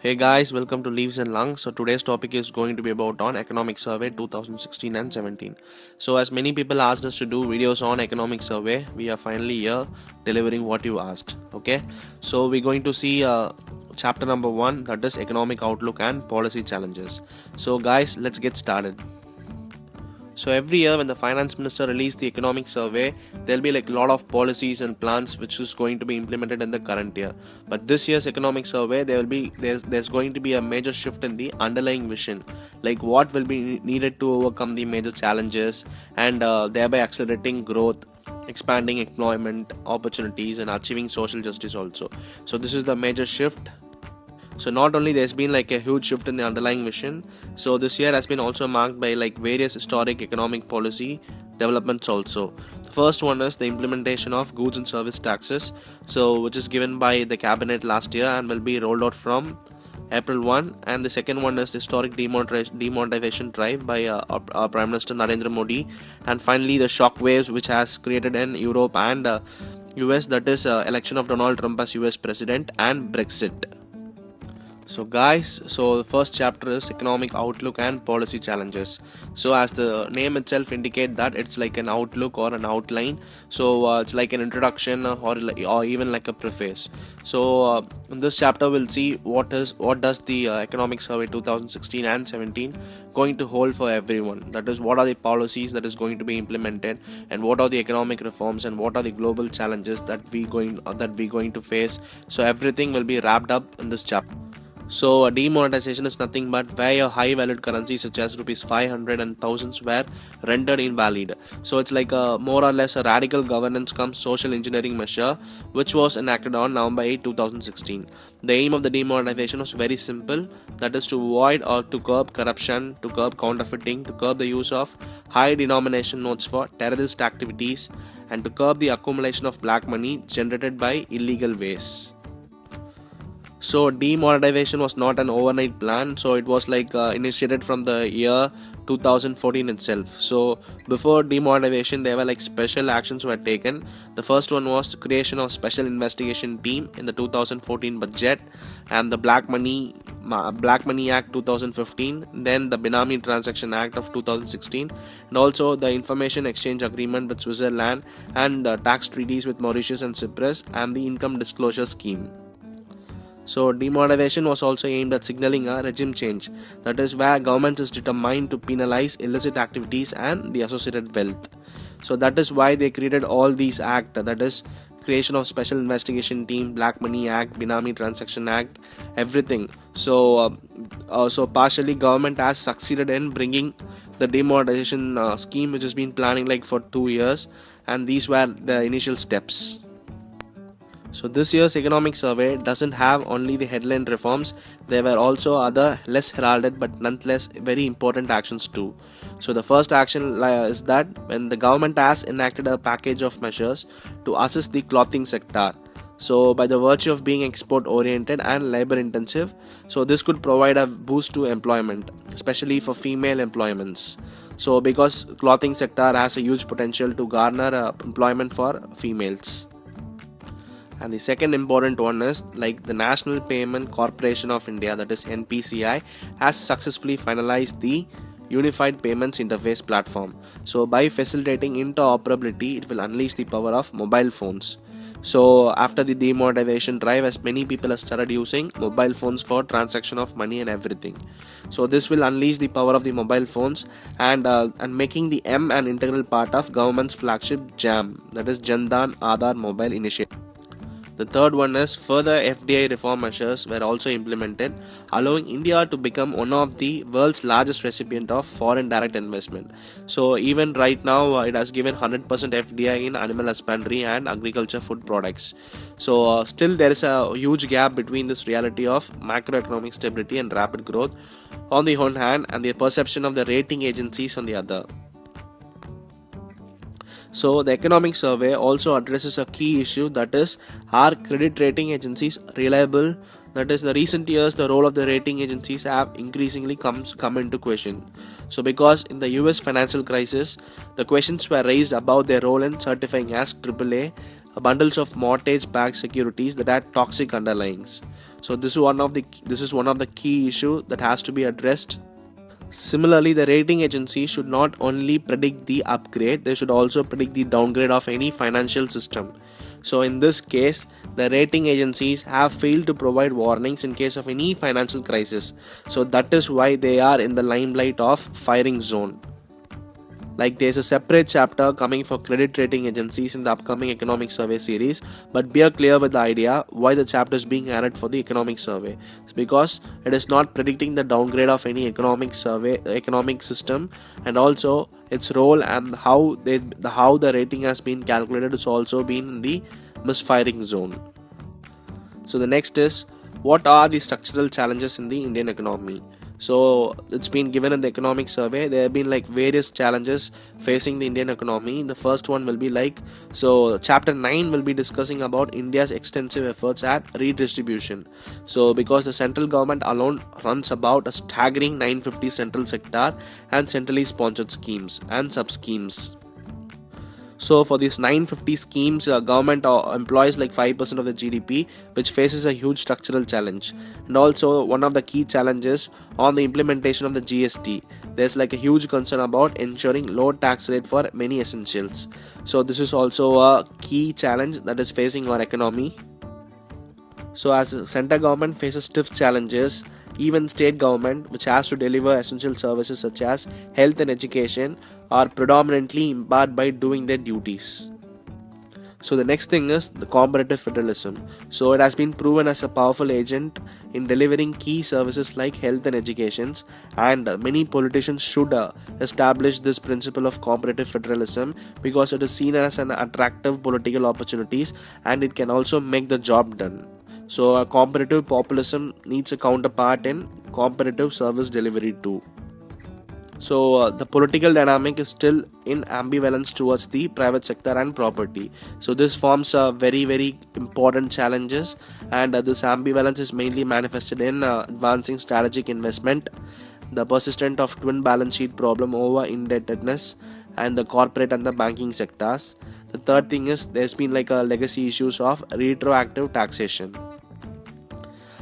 Hey guys, welcome to Leaves and Lungs. So today's topic is going to be about on Economic Survey 2016 and 17. So as many people asked us to do videos on Economic Survey, we are finally here delivering what you asked. Okay, so we're going to see chapter number 1, that is Economic Outlook and Policy Challenges. So guys, let's get started. So every year when the finance minister released the economic survey, there'll be like a lot of policies and plans which is going to be implemented in the current year. But this year's economic survey, there's going to be a major shift in the underlying vision, like what will be needed to overcome the major challenges and thereby accelerating growth, expanding employment opportunities and achieving social justice also. So this is the major shift. So not only there's been like a huge shift in the underlying vision, so this year has been also marked by like various historic economic policy developments also. The first one is the implementation of goods and service taxes, so which is given by the cabinet last year and will be rolled out from April 1. And the second one is the historic demonetization drive by our Prime Minister Narendra Modi. And finally the shock waves which has created in Europe and US, that is election of Donald Trump as US President and Brexit. So guys, so the first chapter is economic outlook and policy challenges. So as the name itself indicate that it's like an outlook or an outline. So it's like an introduction or even like a preface. So in this chapter we'll see what does the economic survey 2016 and 17 going to hold for everyone. That is, what are the policies that is going to be implemented, and what are the economic reforms, and what are the global challenges that we going to face. So everything will be wrapped up in this chapter. So demonetization is nothing but where your high valued currencies such as rupees 500 and thousands were rendered invalid. So it's like a more or less a radical governance cum social engineering measure which was enacted on November 8, 2016. The aim of the demonetization was very simple, that is to avoid or to curb corruption, to curb counterfeiting, to curb the use of high denomination notes for terrorist activities, and to curb the accumulation of black money generated by illegal ways. So demonetization was not an overnight plan, so it was like initiated from the year 2014 itself. So before demonetization there were like special actions were taken. The first one was the creation of special investigation team in the 2014 budget, and the Black Money Act 2015, then the Benami Transaction Act of 2016, and also the Information Exchange Agreement with Switzerland, and tax treaties with Mauritius and Cyprus, and the Income Disclosure Scheme. So demonetization was also aimed at signaling a regime change, that is where government is determined to penalize illicit activities and the associated wealth. So that is why they created all these acts, that is creation of special investigation team, Black Money Act, Benami Transaction Act, everything. So partially government has succeeded in bringing the demonetization scheme which has been planning like for 2 years, and these were the initial steps. So this year's economic survey doesn't have only the headline reforms, there were also other less heralded but nonetheless very important actions too. So the first action is that when the government has enacted a package of measures to assist the clothing sector. So by the virtue of being export oriented and labor intensive, so this could provide a boost to employment, especially for female employments. So because clothing sector has a huge potential to garner employment for females. And the second important one is like the National Payment Corporation of India, that is NPCI, has successfully finalized the Unified Payments Interface platform. So by facilitating interoperability, it will unleash the power of mobile phones. So after the demonetization drive, as many people have started using mobile phones for transaction of money and everything. So this will unleash the power of the mobile phones and making the M an integral part of government's flagship JAM, that is Jandan Aadhaar Mobile Initiative. The third one is further FDI reform measures were also implemented, allowing India to become one of the world's largest recipient of foreign direct investment. So even right now it has given 100% FDI in animal husbandry and agriculture food products. So still there is a huge gap between this reality of macroeconomic stability and rapid growth on the one hand, and the perception of the rating agencies on the other. So the economic survey also addresses a key issue, that is, are credit rating agencies reliable? That is, in the recent years the role of the rating agencies have increasingly come into question. So because in the US financial crisis the questions were raised about their role in certifying as AAA bundles of mortgage backed securities that had toxic underlyings. So this is one of the key issue that has to be addressed. Similarly, the rating agency should not only predict the upgrade, they should also predict the downgrade of any financial system. So in this case, the rating agencies have failed to provide warnings in case of any financial crisis. So that is why they are in the limelight of firing zone. Like, there's a separate chapter coming for credit rating agencies in the upcoming economic survey series, but be clear with the idea why the chapter is being added for the economic survey. It's because it is not predicting the downgrade of any economic system, and also its role and how the rating has been calculated is also been in the misfiring zone. So the next is, what are the structural challenges in the Indian economy? So it's been given in the economic survey. There have been like various challenges facing the Indian economy. The first one will be like, so chapter 9 will be discussing about India's extensive efforts at redistribution. So because the central government alone runs about a staggering 950 central sector and centrally sponsored schemes and sub schemes. So for these 950 schemes, government employs like 5% of the GDP, which faces a huge structural challenge. And also one of the key challenges on the implementation of the GST. There's like a huge concern about ensuring low tax rate for many essentials. So this is also a key challenge that is facing our economy. So as the central government faces stiff challenges, even state government, which has to deliver essential services such as health and education, are predominantly impaired by doing their duties. So the next thing is the Cooperative Federalism. So it has been proven as a powerful agent in delivering key services like health and education, and many politicians should establish this principle of Cooperative Federalism because it is seen as an attractive political opportunities, and it can also make the job done. So a comparative populism needs a counterpart in comparative service delivery too. So the political dynamic is still in ambivalence towards the private sector and property. So this forms a very important challenges, and this ambivalence is mainly manifested in advancing strategic investment, the persistent of twin balance sheet problem over indebtedness, and the corporate and the banking sectors. The third thing is there's been like a legacy issues of retroactive taxation.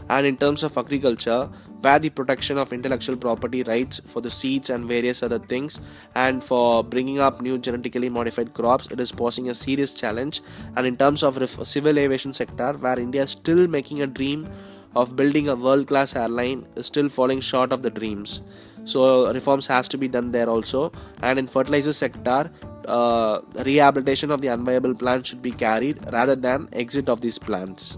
And in terms of agriculture, where the protection of intellectual property rights for the seeds and various other things, and for bringing up new genetically modified crops, it is posing a serious challenge. And in terms of civil aviation sector, where India is still making a dream of building a world-class airline, is still falling short of the dreams. So reforms has to be done there also. And in fertilizer sector, rehabilitation of the unviable plants should be carried rather than exit of these plants.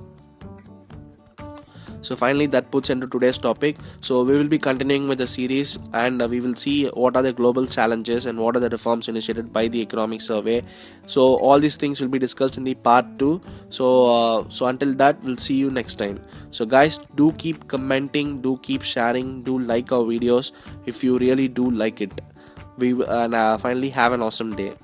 So finally, that puts into today's topic. So we will be continuing with the series, and we will see what are the global challenges and what are the reforms initiated by the economic survey. So all these things will be discussed in the part 2. So until that, we'll see you next time. So guys, do keep commenting, do keep sharing, do like our videos if you really do like it. Finally have an awesome day.